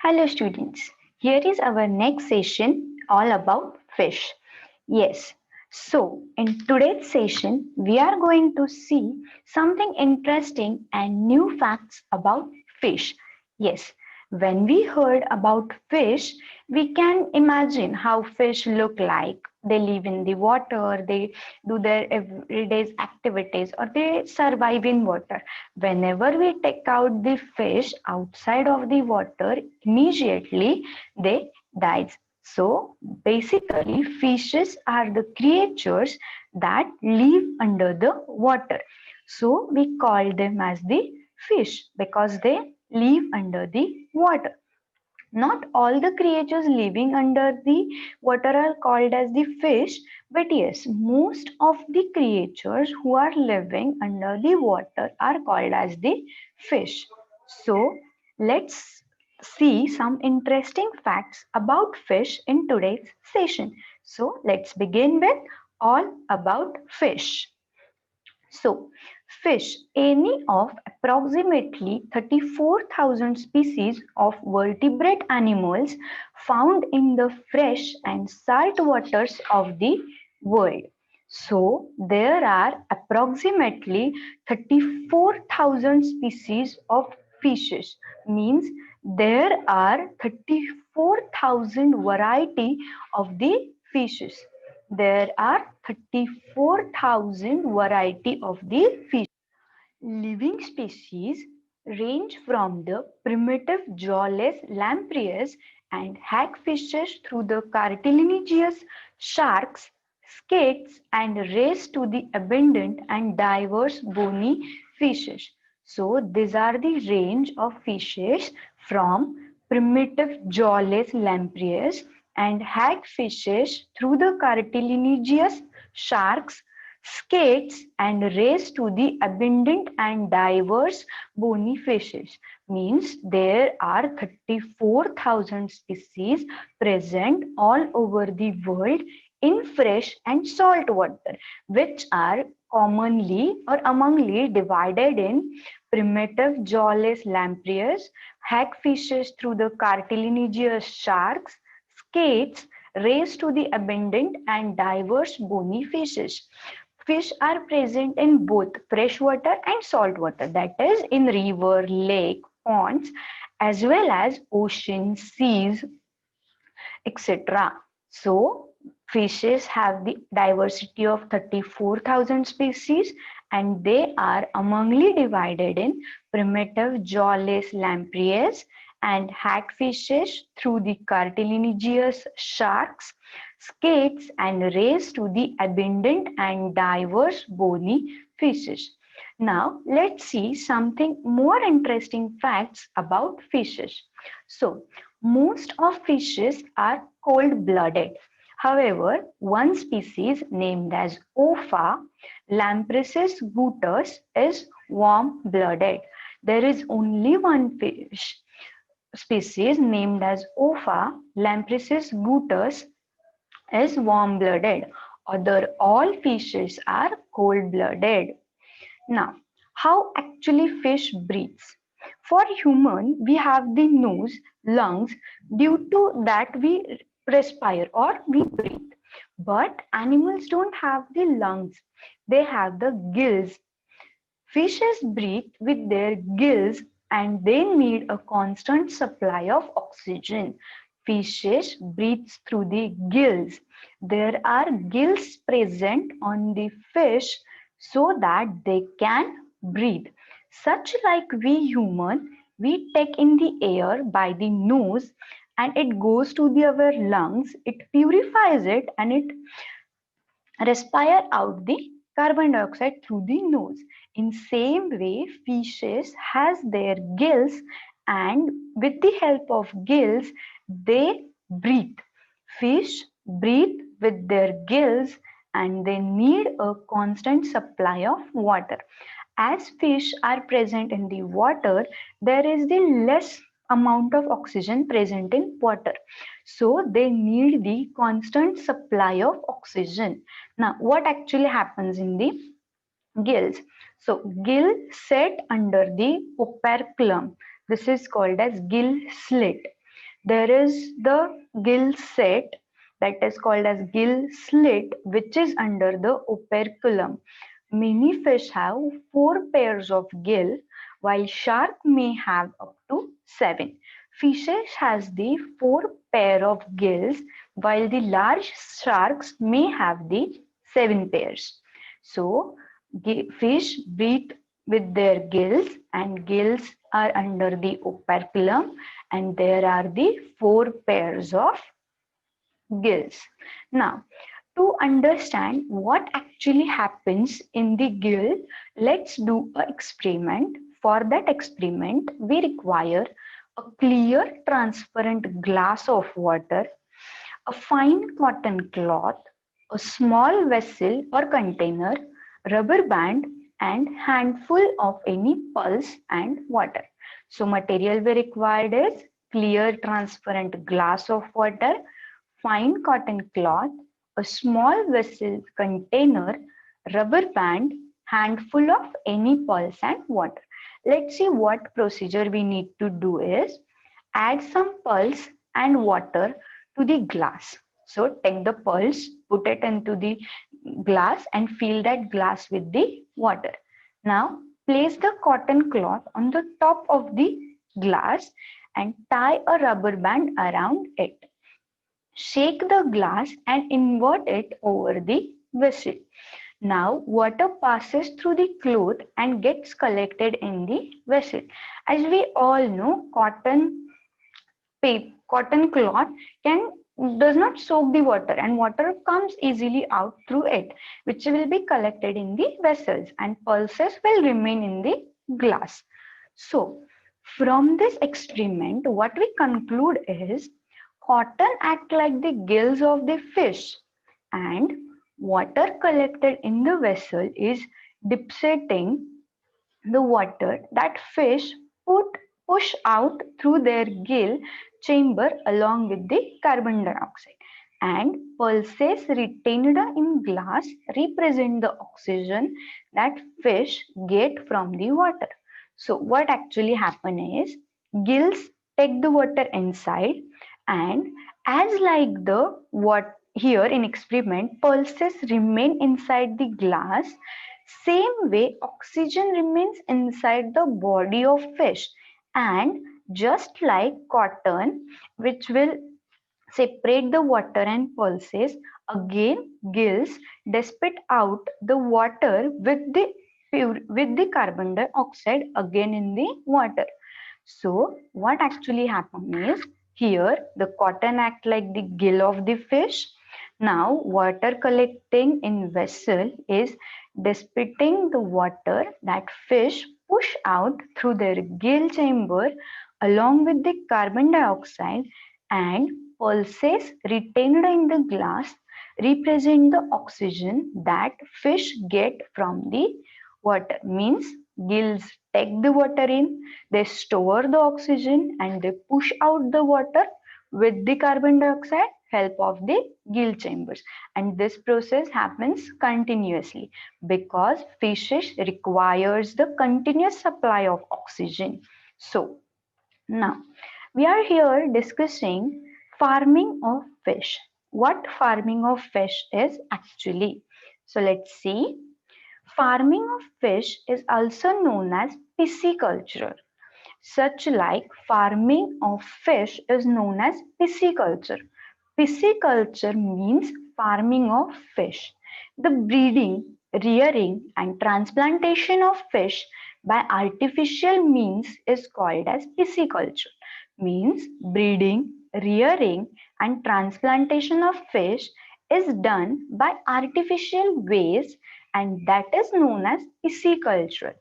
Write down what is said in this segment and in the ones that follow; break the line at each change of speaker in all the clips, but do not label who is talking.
Hello students, here is our next session all about fish. Yes, so in today's session we are going to see something interesting and new facts about fish. Yes, when we heard about fish, we can imagine how fish look like. They live in the water, they do their everyday activities, or they survive in water. Whenever we take out the fish outside of the water, immediately they dies. So basically, fishes are the creatures that live under the water. So we call them as the fish because they live under the water. Not all the creatures living under the water are called as the fish, but yes, most of the creatures who are living under the water are called as the fish. So, let's see some interesting facts about fish in today's session. So, let's begin with all about fish. So, fish, any of approximately 34,000 species of vertebrate animals found in the fresh and salt waters of the world. So, there are approximately 34,000 species of fishes, means there are 34,000 variety of the fishes. There are 34,000 variety of the fish. Living species range from the primitive jawless lampreys and hagfishes through the cartilaginous sharks, skates, and rays to the abundant and diverse bony fishes. So these are the range of fishes from primitive jawless lampreys and hagfishes through the cartilaginous sharks, skates, and race to the abundant and diverse bony fishes. Means there are 34,000 species present all over the world in fresh and salt water, which are commonly or amongly divided in primitive jawless lampreys, hagfishes through the cartilaginous sharks, skates, race to the abundant and diverse bony fishes. Fish are present in both freshwater and saltwater, that is, in river, lake, ponds, as well as ocean, seas, etc. So, fishes have the diversity of 34,000 species and they are amongly divided in primitive jawless lampreys and hagfishes through the cartilaginous sharks, skates, and rays to the abundant and diverse bony fishes. Now, let's see something more interesting facts about fishes. So, most of fishes are cold-blooded. However, one species named as Opha, Lampresis gutus, is warm-blooded. There is only one fish species named as Opha, Lampresis gutus, is warm-blooded. Other all fishes are cold-blooded. Now, how actually fish breathes? For human, we have the nose, lungs, due to that we respire or we breathe. But animals don't have the lungs, they have the gills. Fishes breathe with their gills and they need a constant supply of oxygen. Fishes breathe through the gills. There are gills present on the fish so that they can breathe. Such like we human, we take in the air by the nose and it goes to our lungs, it purifies it and it respire out the carbon dioxide through the nose. In same way, fishes has their gills and with the help of gills, they breathe. Fish breathe with their gills and they need a constant supply of water. As fish are present in the water, there is the less amount of oxygen present in water. So they need the constant supply of oxygen. Now, what actually happens in the gills? So, gill set under the operculum. This is called as gill slit. There is the gill set, that is called as gill slit, which is under the operculum. Many fish have 4 pairs of gill, while shark may have up to 7. Fishes has the 4 pair of gills, while the large sharks may have the 7 pairs. So fish breathe with their gills, and gills are under the operculum, and there are the 4 pairs of gills. Now, to understand what actually happens in the gill, let's do an experiment. For that experiment, we require a clear transparent glass of water, a fine cotton cloth, a small vessel or container, rubber band, and handful of any pulse and water. So material we required is clear transparent glass of water, fine cotton cloth, a small vessel container, rubber band, handful of any pulse and water. Let's see what procedure we need to do is add some pulse and water to the glass. So take the pulse, put it into the glass and fill that glass with the water. Now place the cotton cloth on the top of the glass and tie a rubber band around it. Shake the glass and invert it over the vessel. Now water passes through the cloth and gets collected in the vessel. As we all know, cotton cloth can does not soak the water, and water comes easily out through it, which will be collected in the vessels, and pulses will remain in the glass. So from this experiment, what we conclude is cotton act like the gills of the fish, and water collected in the vessel is dipsating the water that fish put push out through their gill chamber along with the carbon dioxide, and pulses retained in glass represent the oxygen that fish get from the water. So what actually happen is gills take the water inside, and as like the what here in experiment pulses remain inside the glass, same way oxygen remains inside the body of fish, and just like cotton which will separate the water and pulses, again gills spit out the water with the carbon dioxide again in the water. So what actually happened is here the cotton act like the gill of the fish. Now water collecting in vessel is dissipating the water that fish push out through their gill chamber along with the carbon dioxide, and pulses retained in the glass represent the oxygen that fish get from the water. Means gills take the water in, they store the oxygen, and they push out the water with the carbon dioxide help of the gill chambers, and this process happens continuously because fishes requires the continuous supply of oxygen. So now we are here discussing farming of fish. What farming of fish is actually? So let's see. Farming of fish is also known as pisciculture. Such like farming of fish is known as pisciculture. Pisciculture means farming of fish. The breeding, rearing, and transplantation of fish by artificial means is called as pisciculture. Means breeding, rearing, and transplantation of fish is done by artificial ways, and that is known as pisciculture.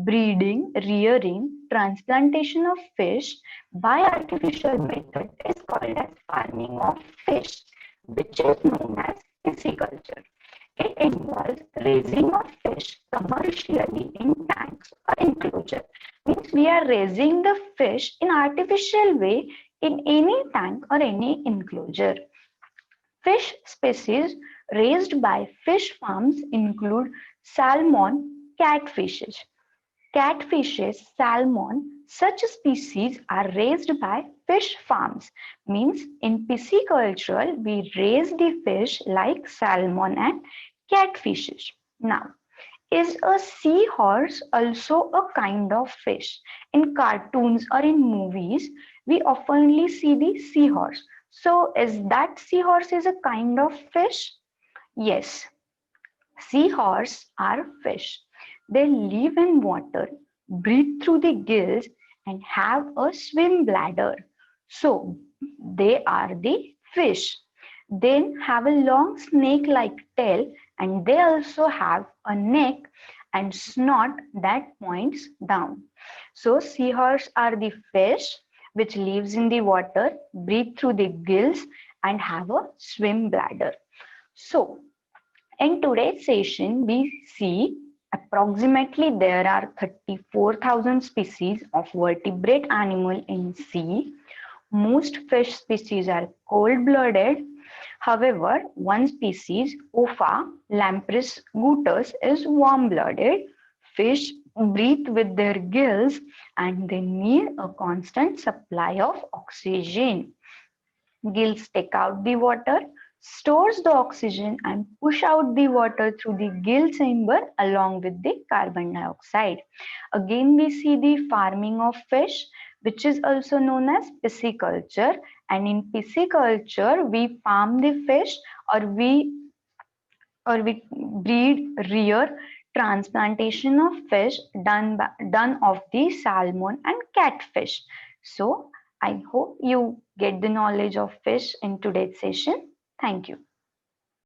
Breeding, rearing, transplantation of fish by artificial method is called as farming of fish, which is known as pisciculture. It involves raising of fish commercially in tanks or enclosure. Means we are raising the fish in artificial way in any tank or any enclosure. Fish species raised by fish farms include salmon, catfishes, salmon, Such species are raised by fish farms. Means in pisciculture, we raise the fish like salmon and catfishes. Now, is a seahorse also a kind of fish? In cartoons or in movies, we oftenly see the seahorse. So, is that seahorse is a kind of fish? Yes, seahorses are fish. They live in water, breathe through the gills, and have a swim bladder. So, they are the fish. They have a long snake like tail, and they also have a neck and snot that points down. So, seahorses are the fish which lives in the water, breathe through the gills, and have a swim bladder. So, in today's session, we see approximately there are 34,000 species of vertebrate animal in sea. Most fish species are cold-blooded. However, one species, Opha lamprey gutus, is warm-blooded. Fish breathe with their gills and they need a constant supply of oxygen. Gills take out the water, stores the oxygen, and push out the water through the gill chamber along with the carbon dioxide. Again, we see the farming of fish, which is also known as pisciculture. And in pisciculture, we farm the fish or we breed, rear, transplantation of fish done of the salmon and catfish. So I hope you get the knowledge of fish in today's session. Thank you.